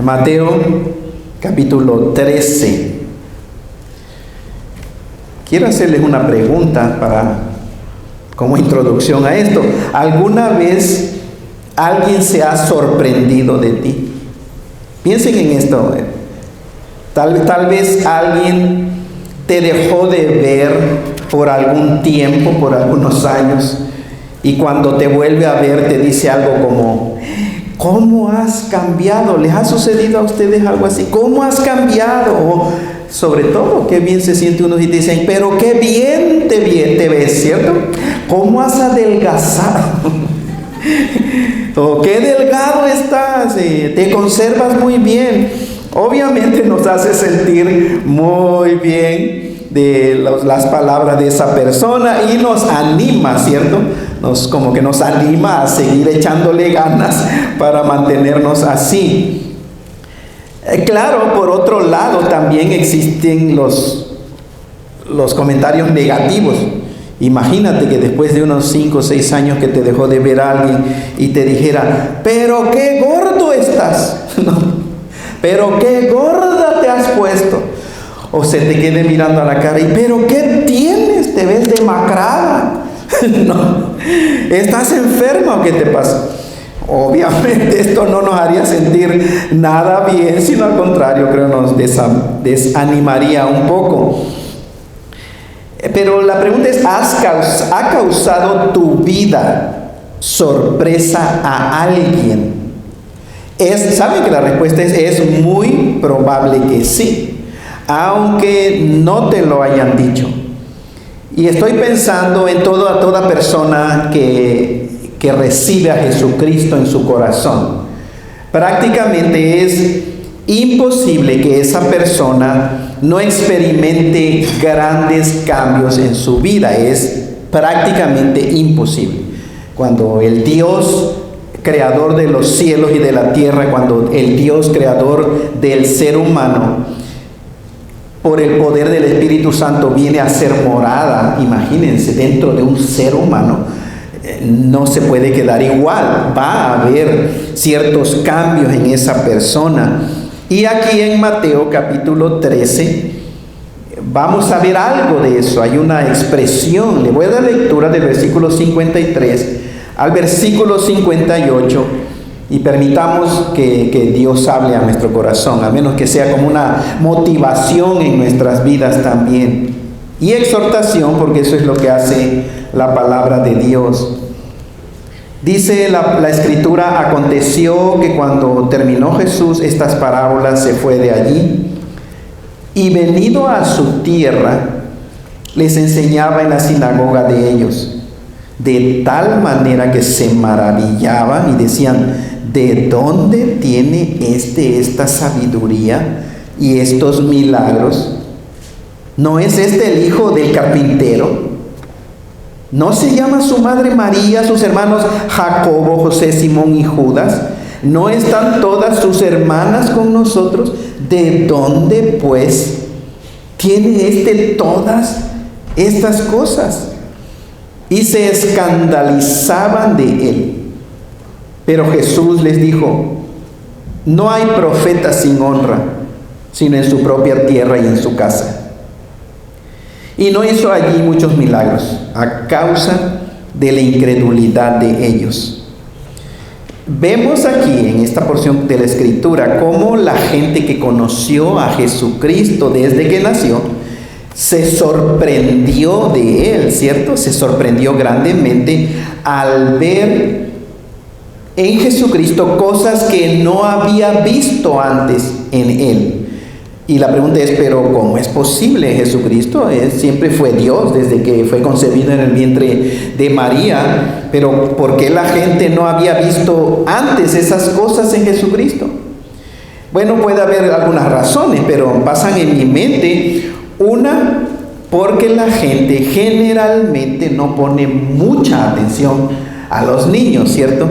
Mateo capítulo 13. Quiero hacerles una pregunta como introducción a esto. ¿Alguna vez alguien se ha sorprendido de ti? Piensen en esto. Tal vez alguien te dejó de ver por algún tiempo, por algunos años, y cuando te vuelve a ver te dice algo como: ¿cómo has cambiado? ¿Les ha sucedido a ustedes algo así? ¿Cómo has cambiado? O, sobre todo, qué bien se siente uno y dicen: pero qué bien te ves, ¿cierto? ¿Cómo has adelgazado? O qué delgado estás, te conservas muy bien. Obviamente nos hace sentir muy bien de las palabras de esa persona y nos anima, ¿cierto? Como que nos anima a seguir echándole ganas para mantenernos así. Claro, por otro lado también existen los comentarios negativos. Imagínate que después de unos 5 o 6 años que te dejó de ver a alguien y te dijera: pero qué gordo estás, ¿no? Pero qué gorda te has puesto. O se te quede mirando a la cara y: pero qué tienes, te ves demacrada. No, ¿estás enferma o qué te pasa? Obviamente esto no nos haría sentir nada bien, sino al contrario, creo nos desanimaría un poco. Pero la pregunta es: ¿ha causado tu vida sorpresa a alguien? ¿Saben que la respuesta es muy probable que sí, aunque no te lo hayan dicho? Y estoy pensando en toda persona que recibe a Jesucristo en su corazón. Prácticamente es imposible que esa persona no experimente grandes cambios en su vida. Es prácticamente imposible. Cuando el Dios creador de los cielos y de la tierra, cuando el Dios creador del ser humano, por el poder del Espíritu Santo, viene a ser morada, imagínense, dentro de un ser humano, no se puede quedar igual. Va a haber ciertos cambios en esa persona. Y aquí en Mateo capítulo 13 vamos a ver algo de eso. Hay una expresión. Le voy a dar lectura del versículo 53 al versículo 58 y permitamos que Dios hable a nuestro corazón, a menos que sea como una motivación en nuestras vidas también, y exhortación, porque eso es lo que hace la palabra de Dios. Dice la escritura: aconteció que cuando terminó Jesús estas parábolas, se fue de allí, y venido a su tierra, les enseñaba en la sinagoga de ellos, de tal manera que se maravillaban y decían: ¿de dónde tiene esta sabiduría y estos milagros? ¿No es este el hijo del carpintero? ¿No se llama su madre María, sus hermanos Jacobo, José, Simón y Judas? ¿No están todas sus hermanas con nosotros? ¿De dónde pues tiene todas estas cosas? Y se escandalizaban de él. Pero Jesús les dijo: no hay profeta sin honra, sino en su propia tierra y en su casa. Y no hizo allí muchos milagros, a causa de la incredulidad de ellos. Vemos aquí en esta porción de la Escritura cómo la gente que conoció a Jesucristo desde que nació se sorprendió de él, ¿cierto? Se sorprendió grandemente al ver en Jesucristo cosas que no había visto antes en él. Y la pregunta es: ¿pero cómo es posible? Jesucristo siempre fue Dios desde que fue concebido en el vientre de María, pero ¿por qué la gente no había visto antes esas cosas en Jesucristo? Bueno, puede haber algunas razones, pero pasan en mi mente. Una, porque la gente generalmente no pone mucha atención a los niños, ¿cierto?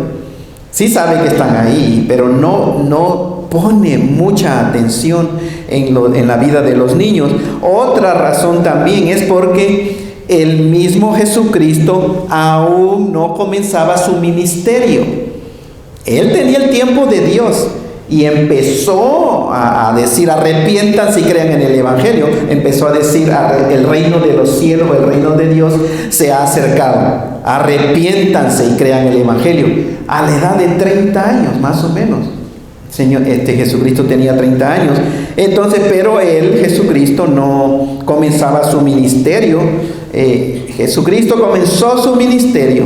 Sí sabe que están ahí, pero no pone mucha atención en la vida de los niños. Otra razón también es porque el mismo Jesucristo aún no comenzaba su ministerio. Él tenía el tiempo de Dios y empezó a decir: arrepiéntanse y crean en el Evangelio. Empezó a decir: el reino de los cielos, el reino de Dios se ha acercado. Arrepiéntanse y crean el Evangelio. A la edad de 30 años, más o menos. Jesucristo tenía 30 años. Entonces, pero Jesucristo no comenzaba su ministerio. Jesucristo comenzó su ministerio.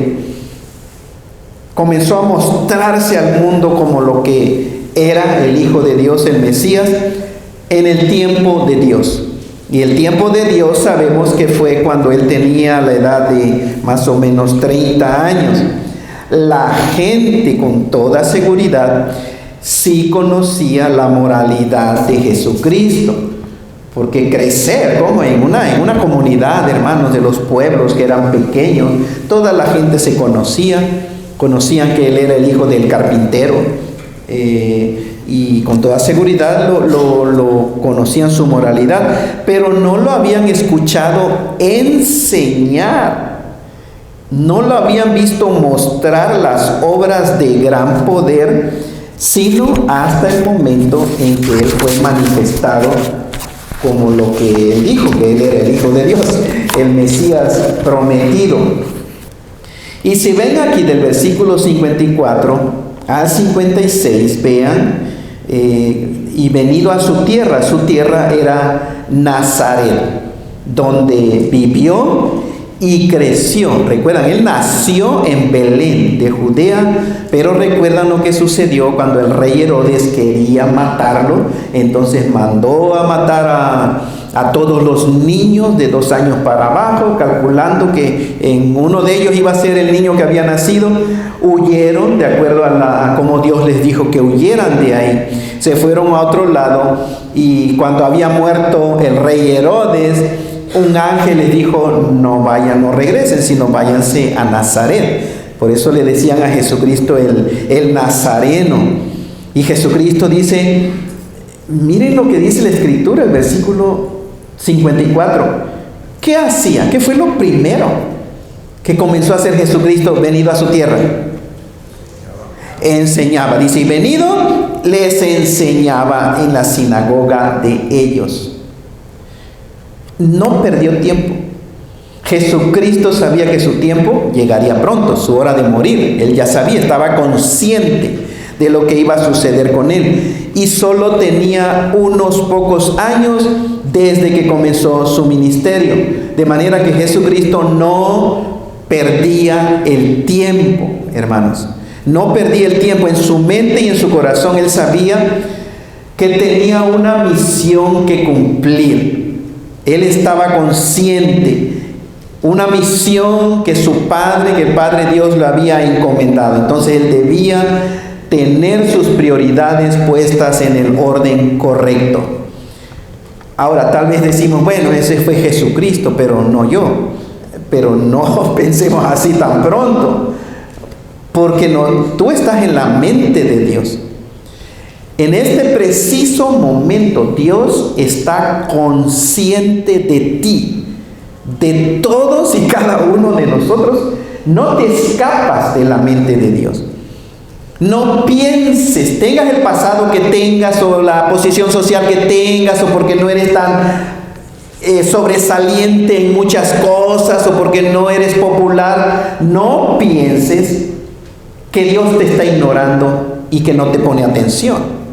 Comenzó a mostrarse al mundo como lo que era el Hijo de Dios, el Mesías, en el tiempo de Dios. Y el tiempo de Dios sabemos que fue cuando Él tenía la edad de más o menos 30 años. La gente con toda seguridad sí conocía la moralidad de Jesucristo. Porque crecer como en una comunidad, hermanos, de los pueblos que eran pequeños, toda la gente se conocía. Conocían que Él era el hijo del carpintero. Y con toda seguridad lo conocían su moralidad, pero no lo habían escuchado enseñar, no lo habían visto mostrar las obras de gran poder, sino hasta el momento en que Él fue manifestado como lo que Él dijo, que Él era el Hijo de Dios, el Mesías prometido. Y si ven aquí del versículo 54 al 56, vean, y venido a su tierra era Nazaret, donde vivió y creció. Recuerdan, Él nació en Belén de Judea, pero recuerdan lo que sucedió cuando el rey Herodes quería matarlo. Entonces mandó a matar a todos los niños de 2 años para abajo, calculando que en uno de ellos iba a ser el niño que había nacido. Huyeron, de acuerdo a como Dios les dijo que huyeran de ahí. Se fueron a otro lado, y cuando había muerto el rey Herodes, un ángel les dijo: no vayan, no regresen, sino váyanse a Nazaret. Por eso le decían a Jesucristo el Nazareno. Y Jesucristo dice, miren lo que dice la Escritura, el versículo 54. ¿Qué hacía? ¿Qué fue lo primero que comenzó a hacer Jesucristo venido a su tierra? Enseñaba. Dice, y venido les enseñaba en la sinagoga de ellos. No perdió tiempo. Jesucristo sabía que su tiempo llegaría pronto, su hora de morir. Él ya sabía, estaba consciente de lo que iba a suceder con él. Y solo tenía unos pocos años desde que comenzó su ministerio. De manera que Jesucristo no perdía el tiempo, hermanos. No perdía el tiempo. En su mente y en su corazón Él sabía que tenía una misión que cumplir. Él estaba consciente. Una misión que su Padre, que el Padre Dios lo había encomendado. Entonces Él debía tener sus prioridades puestas en el orden correcto. Ahora, tal vez decimos, bueno, ese fue Jesucristo, pero no yo. Pero no pensemos así tan pronto. Porque tú estás en la mente de Dios. En este preciso momento, Dios está consciente de ti, de todos y cada uno de nosotros. No te escapas de la mente de Dios. No pienses, tengas el pasado que tengas, o la posición social que tengas, o porque no eres tan sobresaliente en muchas cosas, o porque no eres popular. No pienses que Dios te está ignorando y que no te pone atención.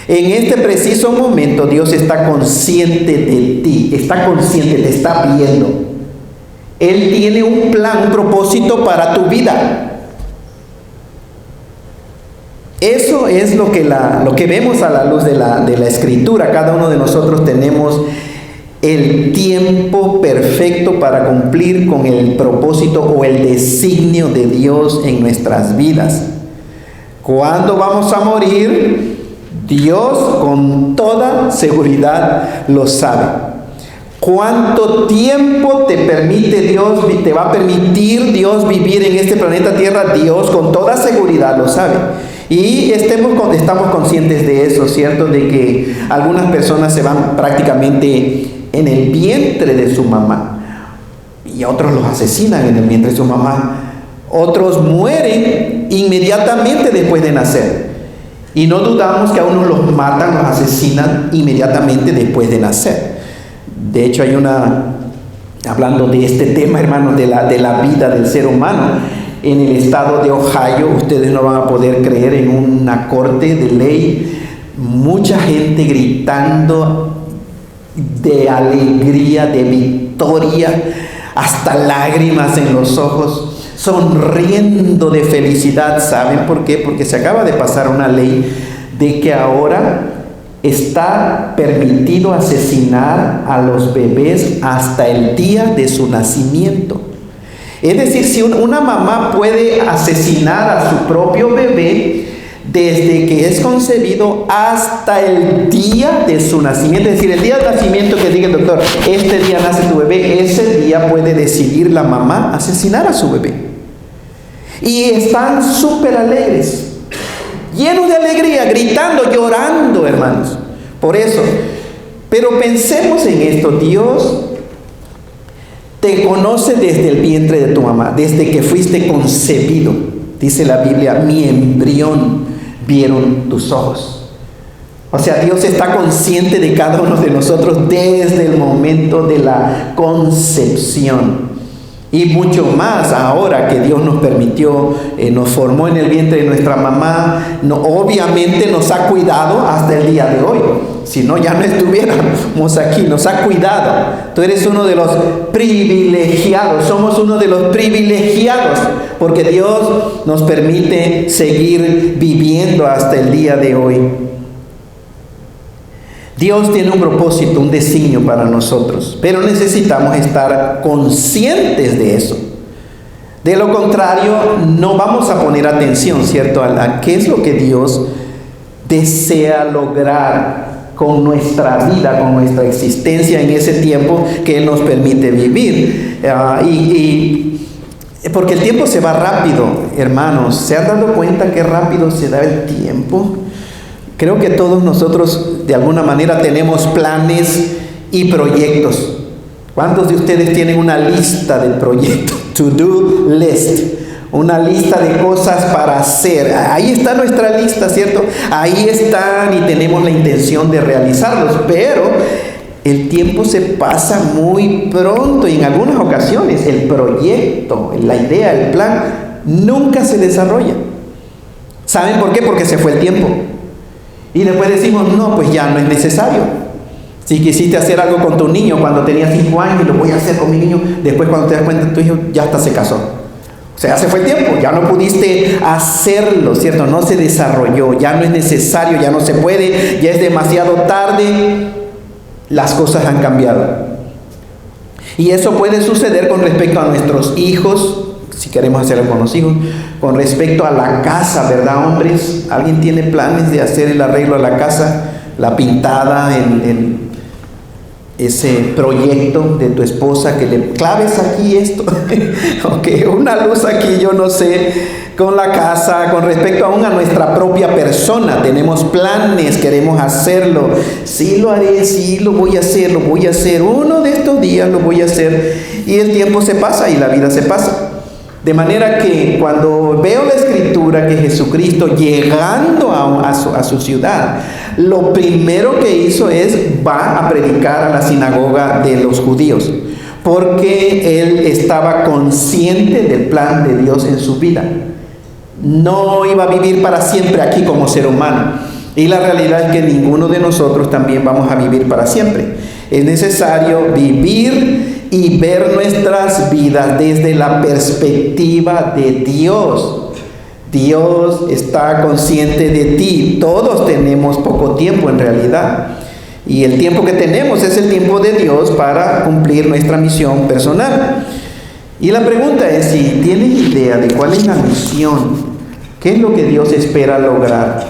En este preciso momento Dios está consciente de ti, está consciente, te está viendo. Él tiene un plan, un propósito para tu vida. Eso es lo que vemos a la luz de la Escritura. Cada uno de nosotros tenemos el tiempo perfecto para cumplir con el propósito o el designio de Dios en nuestras vidas. ¿Cuándo vamos a morir? Dios con toda seguridad lo sabe. ¿Cuánto tiempo te permite Dios, te va a permitir Dios vivir en este planeta Tierra? Dios con toda seguridad lo sabe. Y estamos conscientes de eso, ¿cierto? De que algunas personas se van prácticamente en el vientre de su mamá, y otros los asesinan en el vientre de su mamá. Otros mueren inmediatamente después de nacer. Y no dudamos que a unos los matan, los asesinan inmediatamente después de nacer. De hecho, hablando de este tema, hermanos, de la vida del ser humano, en el estado de Ohio, ustedes no van a poder creer, en una corte de ley, mucha gente gritando de alegría, de victoria, hasta lágrimas en los ojos, sonriendo de felicidad. ¿Saben por qué? Porque se acaba de pasar una ley de que ahora está permitido asesinar a los bebés hasta el día de su nacimiento. Es decir, si una mamá puede asesinar a su propio bebé desde que es concebido hasta el día de su nacimiento, es decir, el día del nacimiento que diga el doctor, este día nace tu bebé, ese día puede decidir la mamá asesinar a su bebé. Y están súper alegres, llenos de alegría, gritando, llorando, hermanos, por eso. Pero pensemos en esto: Dios te conoce desde el vientre de tu mamá, desde que fuiste concebido. Dice la Biblia, mi embrión vieron tus ojos. O sea, Dios está consciente de cada uno de nosotros desde el momento de la concepción. Y mucho más ahora que Dios nos permitió, nos formó en el vientre de nuestra mamá, obviamente nos ha cuidado hasta el día de hoy. Si no, ya no estuviéramos aquí. Nos ha cuidado. Tú eres uno de los privilegiados. Somos uno de los privilegiados, porque Dios nos permite seguir viviendo hasta el día de hoy. Dios tiene un propósito, un designio para nosotros, pero necesitamos estar conscientes de eso. De lo contrario, no vamos a poner atención, ¿cierto?, a qué es lo que Dios desea lograr con nuestra vida, con nuestra existencia en ese tiempo que Él nos permite vivir. Porque el tiempo se va rápido, hermanos. ¿Se han dado cuenta qué rápido se da el tiempo? Creo que todos nosotros de alguna manera tenemos planes y proyectos. ¿Cuántos de ustedes tienen una lista de proyectos? To-do list. Una lista de cosas para hacer. Ahí está nuestra lista, ¿cierto? Ahí están y tenemos la intención de realizarlos. Pero el tiempo se pasa muy pronto y en algunas ocasiones el proyecto, la idea, el plan, nunca se desarrolla. ¿Saben por qué? Porque se fue el tiempo. Y después decimos, no, pues ya no es necesario. Si quisiste hacer algo con tu niño cuando tenía 5 años, lo voy a hacer con mi niño. Después, cuando te das cuenta, tu hijo ya hasta se casó. O sea, se fue el tiempo, ya no pudiste hacerlo, ¿cierto? No se desarrolló, ya no es necesario, ya no se puede, ya es demasiado tarde. Las cosas han cambiado. Y eso puede suceder con respecto a nuestros hijos, si queremos hacer algo con los hijos, con respecto a la casa, ¿verdad, hombres? ¿Alguien tiene planes de hacer el arreglo a la casa, la pintada, en ese proyecto de tu esposa, que le claves aquí esto, okay, una luz aquí, yo no sé, con la casa, con respecto aún a nuestra propia persona? Tenemos planes, queremos hacerlo, sí lo haré, sí lo voy a hacer, uno de estos días lo voy a hacer, y el tiempo se pasa y la vida se pasa. De manera que cuando veo la escritura que Jesucristo, llegando a su ciudad, lo primero que hizo es va a predicar a la sinagoga de los judíos, porque Él estaba consciente del plan de Dios en su vida. No iba a vivir para siempre aquí como ser humano, y la realidad es que ninguno de nosotros también vamos a vivir para siempre. Es necesario vivir y ver nuestras vidas desde la perspectiva de Dios. Dios está consciente de ti. Todos tenemos poco tiempo en realidad. Y el tiempo que tenemos es el tiempo de Dios para cumplir nuestra misión personal. Y la pregunta es, si tienes idea de cuál es la misión, qué es lo que Dios espera lograr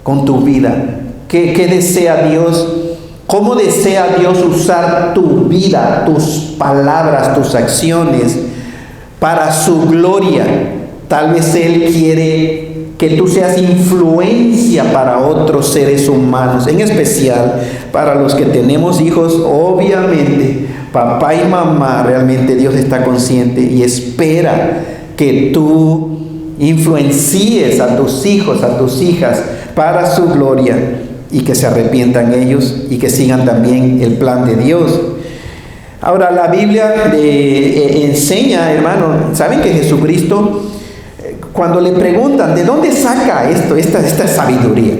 con tu vida, qué desea Dios. ¿Cómo desea Dios usar tu vida, tus palabras, tus acciones para su gloria? Tal vez Él quiere que tú seas influencia para otros seres humanos, en especial para los que tenemos hijos. Obviamente, papá y mamá, realmente Dios está consciente y espera que tú influencies a tus hijos, a tus hijas, para su gloria, y que se arrepientan ellos y que sigan también el plan de Dios. Ahora, la Biblia enseña, hermano, ¿saben que Jesucristo, cuando le preguntan de dónde saca esta sabiduría?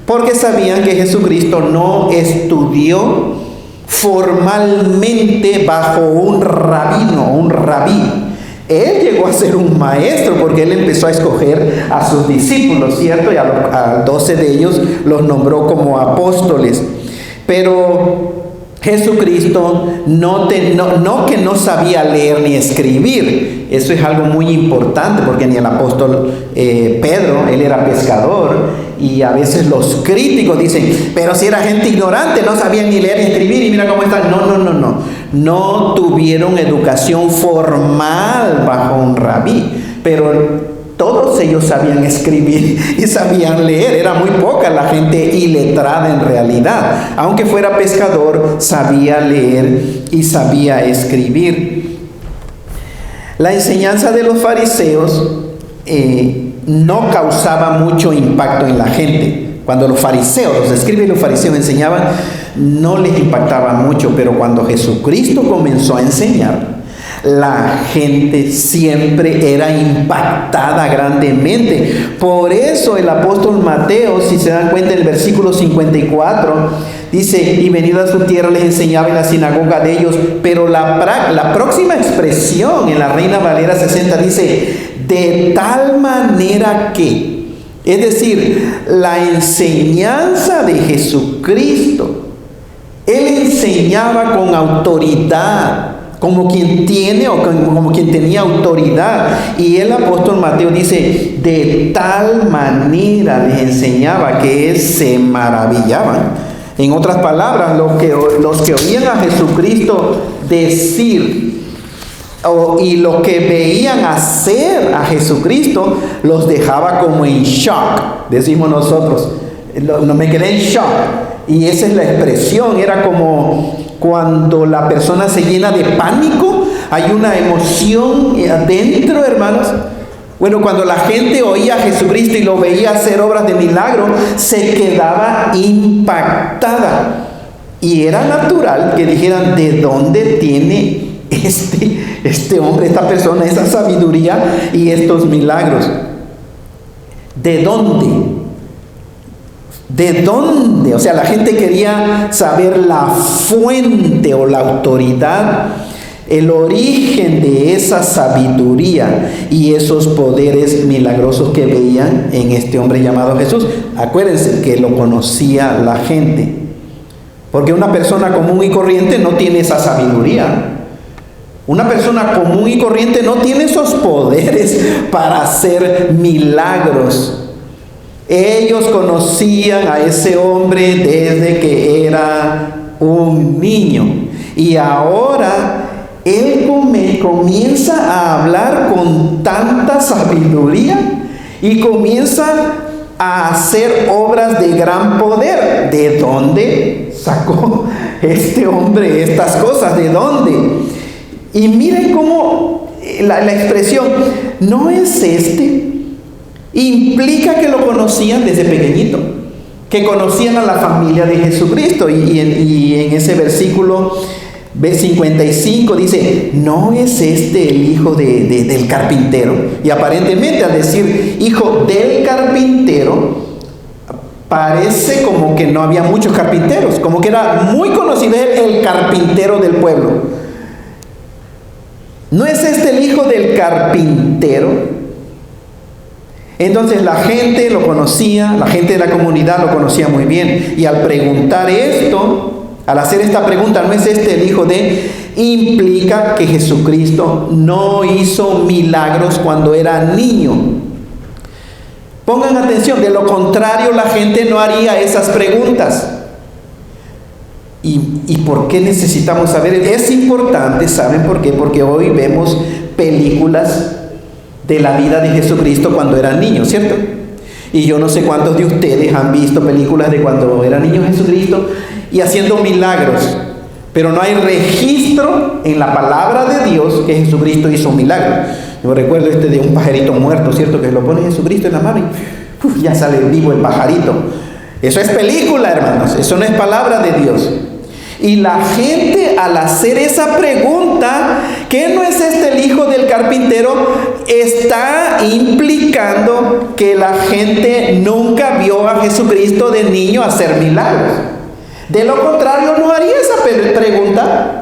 Porque sabían que Jesucristo no estudió formalmente bajo un rabino, un rabí. Él llegó a ser un maestro porque él empezó a escoger a sus discípulos, ¿cierto? Y a 12 de ellos los nombró como apóstoles. Pero Jesucristo no que no sabía leer ni escribir. Eso es algo muy importante, porque ni el apóstol Pedro, él era pescador, y a veces los críticos dicen, pero si era gente ignorante, no sabían ni leer ni escribir, y mira cómo están. No tuvieron educación formal bajo un rabí, pero todos ellos sabían escribir y sabían leer. Era muy poca la gente iletrada en realidad. Aunque fuera pescador, sabía leer y sabía escribir. La enseñanza de los fariseos no causaba mucho impacto en la gente. Cuando los fariseos, los escribas y los fariseos enseñaban, no les impactaba mucho, pero cuando Jesucristo comenzó a enseñar, la gente siempre era impactada grandemente. Por eso el apóstol Mateo, si se dan cuenta, en el versículo 54, dice, y venido a su tierra les enseñaba en la sinagoga de ellos. Pero la próxima expresión en la Reina Valera 60 dice, de tal manera que, es decir, la enseñanza de Jesucristo, Él enseñaba con autoridad, como quien tiene o como quien tenía autoridad. Y el apóstol Mateo dice, de tal manera les enseñaba que se maravillaban. En otras palabras, los que oían a Jesucristo decir y lo que veían hacer a Jesucristo los dejaba como en shock, decimos nosotros. No, me quedé en shock. Y esa es la expresión. Era como cuando la persona se llena de pánico, hay una emoción adentro, hermanos. Bueno, cuando la gente oía a Jesucristo y lo veía hacer obras de milagro, se quedaba impactada. Y era natural que dijeran, ¿de dónde tiene este hombre, esta persona, esa sabiduría y estos milagros? ¿De dónde? ¿De dónde? O sea, la gente quería saber la fuente o la autoridad, el origen de esa sabiduría y esos poderes milagrosos que veían en este hombre llamado Jesús. Acuérdense que lo conocía la gente, porque una persona común y corriente no tiene esa sabiduría. Una persona común y corriente no tiene esos poderes para hacer milagros. Ellos conocían a ese hombre desde que era un niño. Y ahora él comienza a hablar con tanta sabiduría y comienza a hacer obras de gran poder. ¿De dónde sacó este hombre estas cosas? ¿De dónde? Y miren cómo la expresión, no es implica que lo conocían desde pequeñito, que conocían a la familia de Jesucristo. Y en ese versículo 55 dice, no es el hijo del carpintero. Y aparentemente al decir hijo del carpintero, parece como que no había muchos carpinteros, como que era muy conocido el carpintero del pueblo. ¿No es el hijo del carpintero? Entonces la gente lo conocía, la gente de la comunidad lo conocía muy bien. Y al preguntar esto, al hacer esta pregunta, ¿no es el hijo de? Implica que Jesucristo no hizo milagros cuando era niño. Pongan atención, de lo contrario la gente no haría esas preguntas. ¿Y por qué necesitamos saber? Es importante, ¿saben por qué? Porque hoy vemos películas de la vida de Jesucristo cuando era niño, ¿cierto? Y yo no sé cuántos de ustedes han visto películas de cuando era niño Jesucristo y haciendo milagros, pero no hay registro en la palabra de Dios que Jesucristo hizo un milagro. Yo recuerdo de un pajarito muerto, ¿cierto? Que lo pone Jesucristo en la mano y ya sale vivo el pajarito. Eso es película, hermanos, eso no es palabra de Dios. Y la gente, al hacer esa pregunta, ¿qué no es este el hijo del carpintero?, está implicando que la gente nunca vio a Jesucristo de niño hacer milagros. De lo contrario, no haría esa pregunta.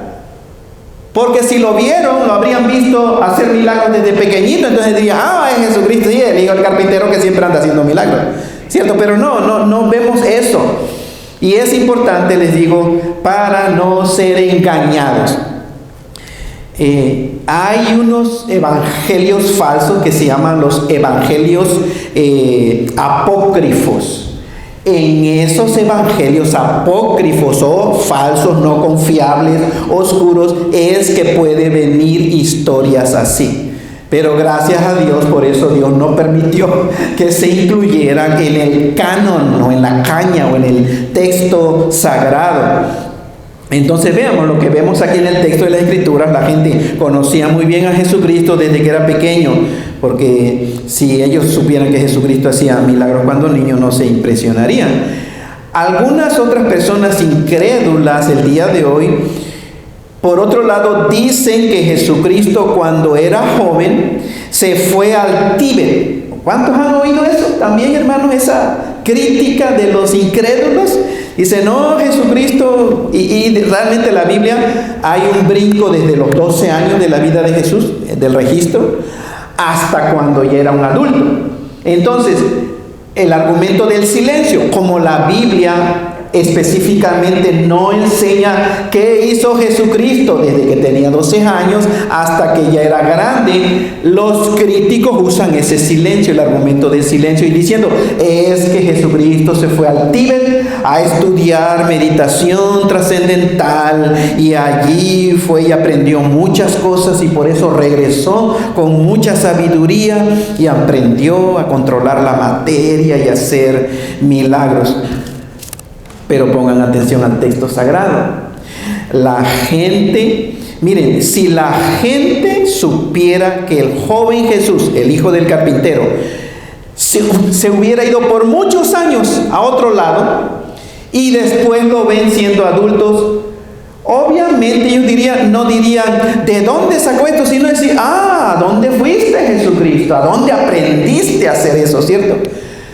Porque si lo vieron, lo habrían visto hacer milagros desde pequeñito, entonces dirían, es Jesucristo, sí, el hijo del carpintero que siempre anda haciendo milagros, ¿cierto? Pero no vemos eso. Y es importante, les digo, para no ser engañados. Hay unos evangelios falsos que se llaman los evangelios apócrifos. En esos evangelios apócrifos o falsos, no confiables, oscuros, es que puede venir historias así. Pero gracias a Dios, por eso Dios no permitió que se incluyeran en el canon o en la caña o en el texto sagrado. Entonces veamos lo que vemos aquí en el texto de la Escritura. La gente conocía muy bien a Jesucristo desde que era pequeño, porque si ellos supieran que Jesucristo hacía milagros cuando niño, no se impresionarían. Algunas otras personas incrédulas el día de hoy, por otro lado, dicen que Jesucristo cuando era joven se fue al Tíbet. ¿Cuántos han oído eso? También, hermanos, esa crítica de los incrédulos. Dice, no, Jesucristo, y realmente en la Biblia hay un brinco desde los 12 años de la vida de Jesús, del registro, hasta cuando ya era un adulto. Entonces, el argumento del silencio, como la Biblia específicamente no enseña qué hizo Jesucristo desde que tenía 12 años hasta que ya era grande, los críticos usan ese silencio, el argumento del silencio, y diciendo, es que Jesucristo se fue al Tíbet a estudiar meditación trascendental, y allí fue y aprendió muchas cosas, y por eso regresó con mucha sabiduría y aprendió a controlar la materia y a hacer milagros. Pero pongan atención al texto sagrado. La gente, miren, si la gente supiera que el joven Jesús, el hijo del carpintero, se hubiera ido por muchos años a otro lado y después lo ven siendo adultos, obviamente ellos no dirían, ¿de dónde sacó esto? Sino decir, ¿a dónde fuiste, Jesucristo? ¿A dónde aprendiste a hacer eso, cierto?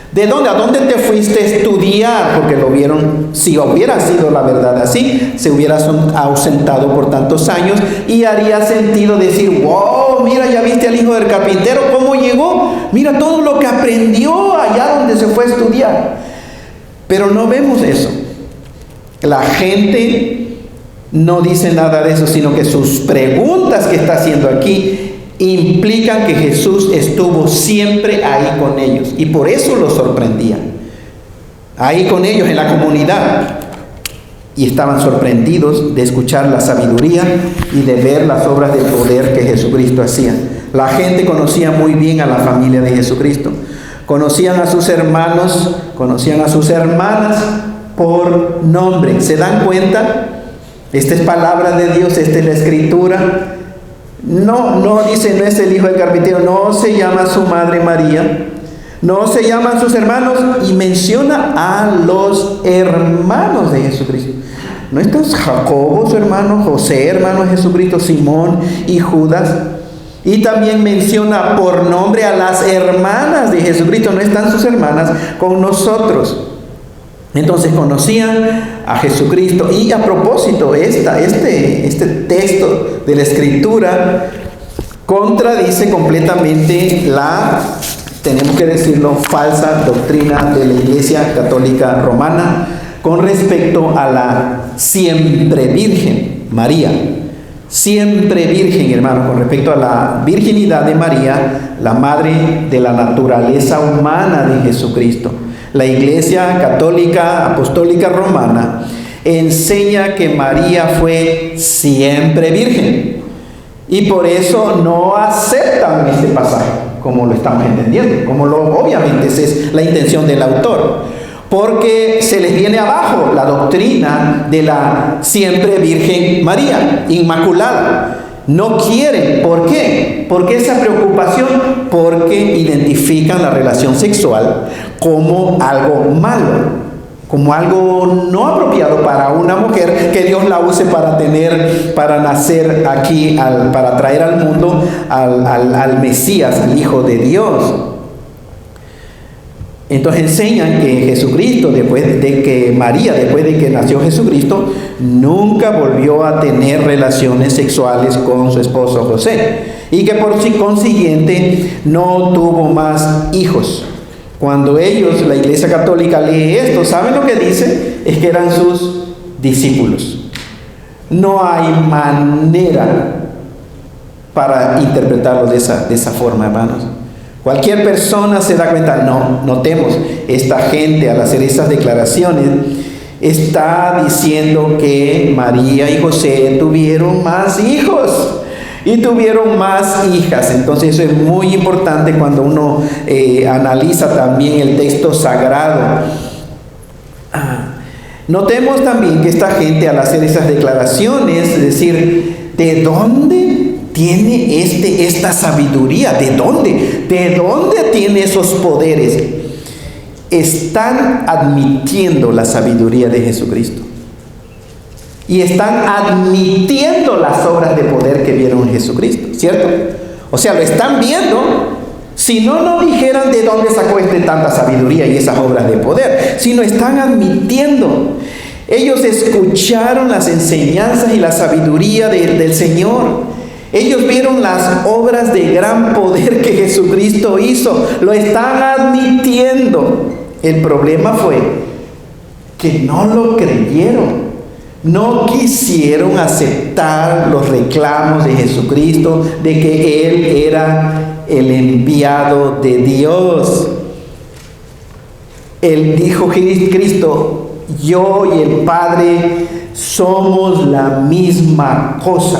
¿De dónde? ¿A dónde te fuiste a estudiar? Porque lo vieron, si hubiera sido la verdad así, se hubiera ausentado por tantos años y haría sentido decir, wow, mira, ya viste al hijo del carpintero, ¿cómo llegó? Mira todo lo que aprendió allá donde se fue a estudiar. Pero no vemos eso. La gente no dice nada de eso, sino que sus preguntas que está haciendo aquí implican que Jesús estuvo siempre ahí con ellos, y por eso los sorprendía, ahí con ellos en la comunidad, y estaban sorprendidos de escuchar la sabiduría y de ver las obras de poder que Jesucristo hacía. La gente conocía muy bien a la familia de Jesucristo, conocían a sus hermanos, conocían a sus hermanas por nombre. ¿Se dan cuenta? Esta es palabra de Dios, esta es la Escritura. No dice, no es el hijo del carpintero, no se llama su madre María, no se llaman sus hermanos, y menciona a los hermanos de Jesucristo. ¿No están Jacobo, su hermano, José, hermano de Jesucristo, Simón y Judas? Y también menciona por nombre a las hermanas de Jesucristo. ¿No están sus hermanas con nosotros? Entonces conocían a Jesucristo. Y a propósito, este texto de la Escritura contradice completamente tenemos que decirlo, falsa doctrina de la Iglesia Católica Romana con respecto a la siempre Virgen María. Siempre virgen, hermano, con respecto a la virginidad de María, la madre de la naturaleza humana de Jesucristo. La Iglesia Católica Apostólica Romana enseña que María fue siempre virgen, y por eso no aceptan este pasaje como lo estamos entendiendo, obviamente esa es la intención del autor, porque se les viene abajo la doctrina de la siempre Virgen María, inmaculada. No quieren. ¿Por qué? ¿Por qué esa preocupación? Porque identifican la relación sexual como algo malo, como algo no apropiado para una mujer, que Dios la use para nacer aquí, para traer al mundo al Mesías, al Hijo de Dios. Entonces enseñan que Jesucristo, después de que nació Jesucristo, nunca volvió a tener relaciones sexuales con su esposo José, y que por consiguiente no tuvo más hijos. Cuando la Iglesia Católica lee esto, ¿saben lo que dice? Es que eran sus discípulos. No hay manera para interpretarlo de esa forma, hermanos. Cualquier persona se da cuenta, notemos, esta gente al hacer esas declaraciones está diciendo que María y José tuvieron más hijos y tuvieron más hijas. Entonces eso es muy importante cuando uno analiza también el texto sagrado. Notemos también que esta gente al hacer esas declaraciones, es decir, ¿de dónde tiene esta sabiduría? ¿De dónde? ¿De dónde tiene esos poderes? Están admitiendo la sabiduría de Jesucristo. Y están admitiendo las obras de poder que vieron en Jesucristo, ¿cierto? O sea, lo están viendo. Si no dijeran de dónde sacó tanta sabiduría y esas obras de poder, sino están admitiendo. Ellos escucharon las enseñanzas y la sabiduría del Señor. Ellos vieron las obras de gran poder que Jesucristo hizo. Lo están admitiendo. El problema fue que no lo creyeron. No quisieron aceptar los reclamos de Jesucristo de que Él era el enviado de Dios. Él dijo, Cristo, yo y el Padre somos la misma cosa.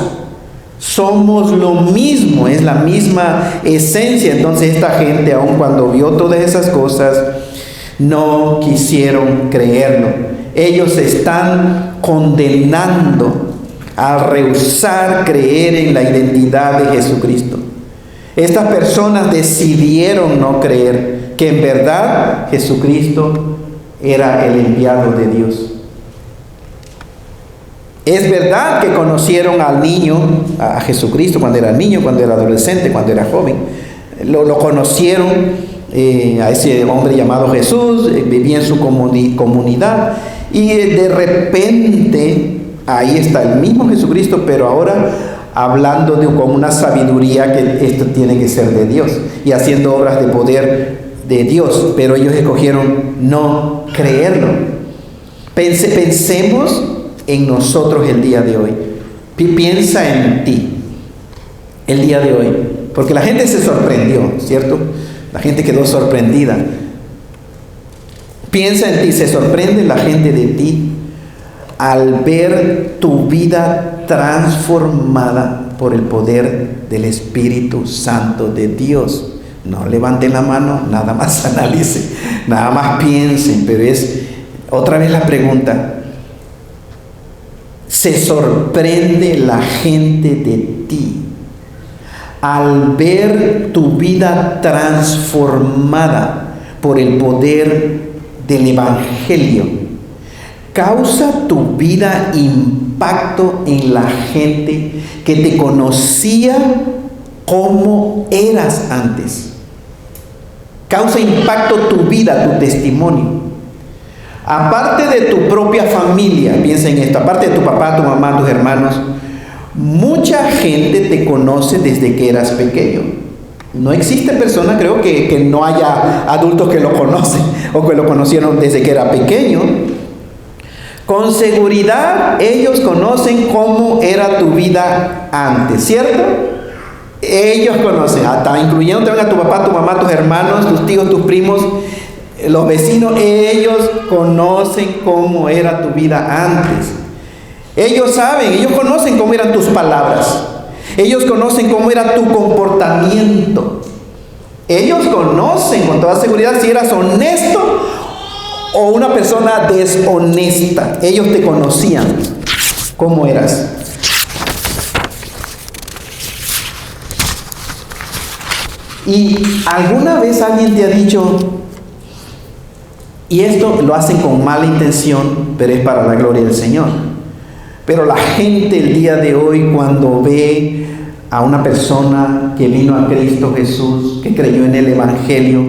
Somos lo mismo, es la misma esencia. Entonces esta gente, aun cuando vio todas esas cosas, no quisieron creerlo. Ellos están condenando a rehusar creer en la identidad de Jesucristo. Estas personas decidieron no creer que en verdad Jesucristo era el enviado de Dios. Es verdad que conocieron al niño, a Jesucristo, cuando era niño, cuando era adolescente, cuando era joven. Lo conocieron, a ese hombre llamado Jesús, vivía en su comunidad. Y de repente, ahí está el mismo Jesucristo, pero ahora hablando con una sabiduría que esto tiene que ser de Dios y haciendo obras de poder de Dios, pero ellos escogieron no creerlo. Pensemos en nosotros el día de hoy. Piensa en ti el día de hoy, porque la gente se sorprendió, ¿cierto? La gente quedó sorprendida. Piensa en ti, se sorprende la gente de ti al ver tu vida transformada por el poder del Espíritu Santo de Dios. No levanten la mano, nada más analicen, nada más piensen, pero es otra vez la pregunta. Se sorprende la gente de ti al ver tu vida transformada por el poder del Evangelio. Causa tu vida impacto en la gente que te conocía como eras antes. Causa impacto tu vida, tu testimonio. Aparte de tu propia familia, piensa en esto, aparte de tu papá, tu mamá, tus hermanos, mucha gente te conoce desde que eras pequeño. No existe persona, creo que no haya adultos que lo conocen o que lo conocieron desde que era pequeño. Con seguridad ellos conocen cómo era tu vida antes, ¿cierto? Ellos conocen, hasta incluyendo también a tu papá, tu mamá, tus hermanos, tus tíos, tus primos, los vecinos. Ellos conocen cómo era tu vida antes. Ellos saben, ellos conocen cómo eran tus palabras. Ellos conocen cómo era tu comportamiento. Ellos conocen con toda seguridad si eras honesto o una persona deshonesta. Ellos te conocían cómo eras. Y alguna vez alguien te ha dicho, y esto lo hacen con mala intención, pero es para la gloria del Señor. Pero la gente el día de hoy, cuando ve a una persona que vino a Cristo Jesús, que creyó en el Evangelio,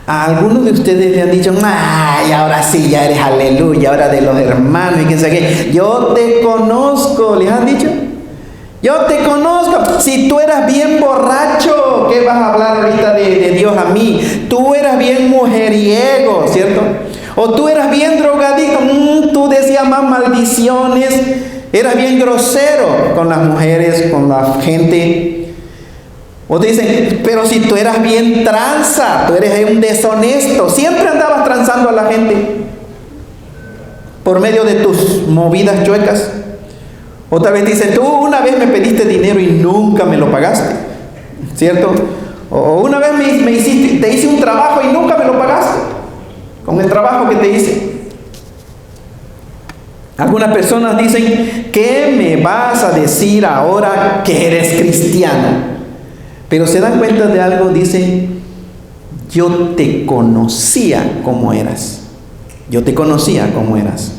a algunos de ustedes le han dicho, ay, ahora sí, ya eres aleluya, ahora de los hermanos y quién sabe qué. Yo te conozco, les han dicho. Yo te conozco. Si tú eras bien borracho, ¿qué vas a hablar ahorita de Dios a mí? Tú eras bien mujeriego, ¿cierto? O tú eras bien drogadicto, tú decías más maldiciones, eras bien grosero con las mujeres, con la gente. O te dicen, pero si tú eras bien tranza, tú eres un deshonesto, siempre andabas transando a la gente por medio de tus movidas chuecas. Otra vez dicen, tú una vez me pediste dinero y nunca me lo pagaste, ¿cierto? O una vez te hice un trabajo y nunca me lo pagaste, con el trabajo que te hice. Algunas personas dicen, ¿qué me vas a decir ahora que eres cristiano? Pero se dan cuenta de algo, dicen, yo te conocía como eras. Yo te conocía como eras.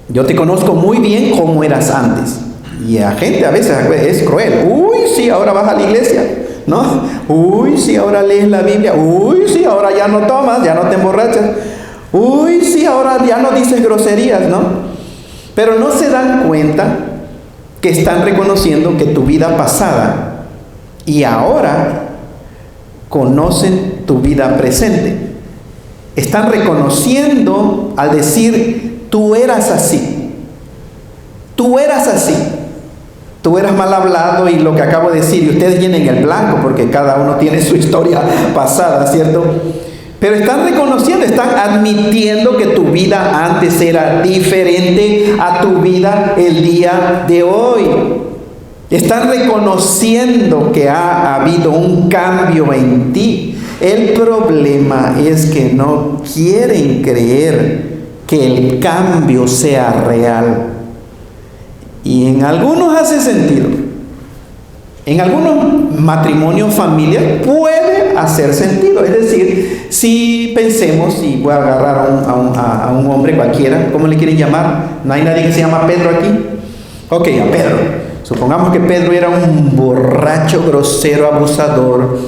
Yo te conozco muy bien como eras antes. Y la gente a veces es cruel. Uy, sí, ahora vas a la iglesia, ¿no? Uy, sí, ahora lees la Biblia. Uy, sí, ahora ya no tomas, ya no te emborrachas. Uy, sí, ahora ya no dices groserías, ¿no? Pero no se dan cuenta que están reconociendo que tu vida pasada y ahora conocen tu vida presente. Están reconociendo al decir, tú eras así, tú eras así, tú eras mal hablado y lo que acabo de decir, y ustedes llenen el blanco porque cada uno tiene su historia pasada, ¿cierto? Pero están reconociendo, están admitiendo que tu vida antes era diferente a tu vida el día de hoy. Están reconociendo que ha habido un cambio en ti. El problema es que no quieren creer que el cambio sea real. Y en algunos hace sentido. En algunos matrimonios, familias, puede hacer sentido. Es decir, si pensemos, y voy a agarrar a un hombre cualquiera, ¿cómo le quieren llamar? ¿No hay nadie que se llama Pedro aquí? Ok, a Pedro. Supongamos que Pedro era un borracho, grosero, abusador,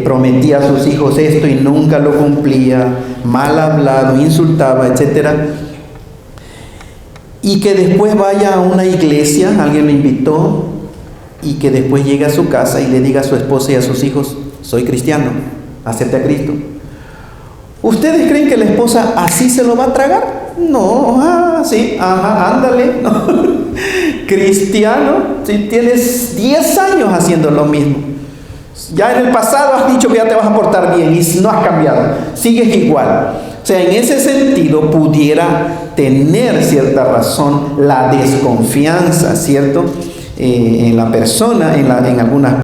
prometía a sus hijos esto y nunca lo cumplía, mal hablado, insultaba, etc. Y que después vaya a una iglesia, alguien lo invitó, y que después llegue a su casa y le diga a su esposa y a sus hijos, soy cristiano, acepte a Cristo. ¿Ustedes creen que la esposa así se lo va a tragar? No, sí, ándale, no. Cristiano, si tienes 10 años haciendo lo mismo. Ya en el pasado has dicho que ya te vas a portar bien y no has cambiado, sigues igual. O sea, en ese sentido pudiera tener cierta razón la desconfianza, ¿cierto? En la persona, en algunas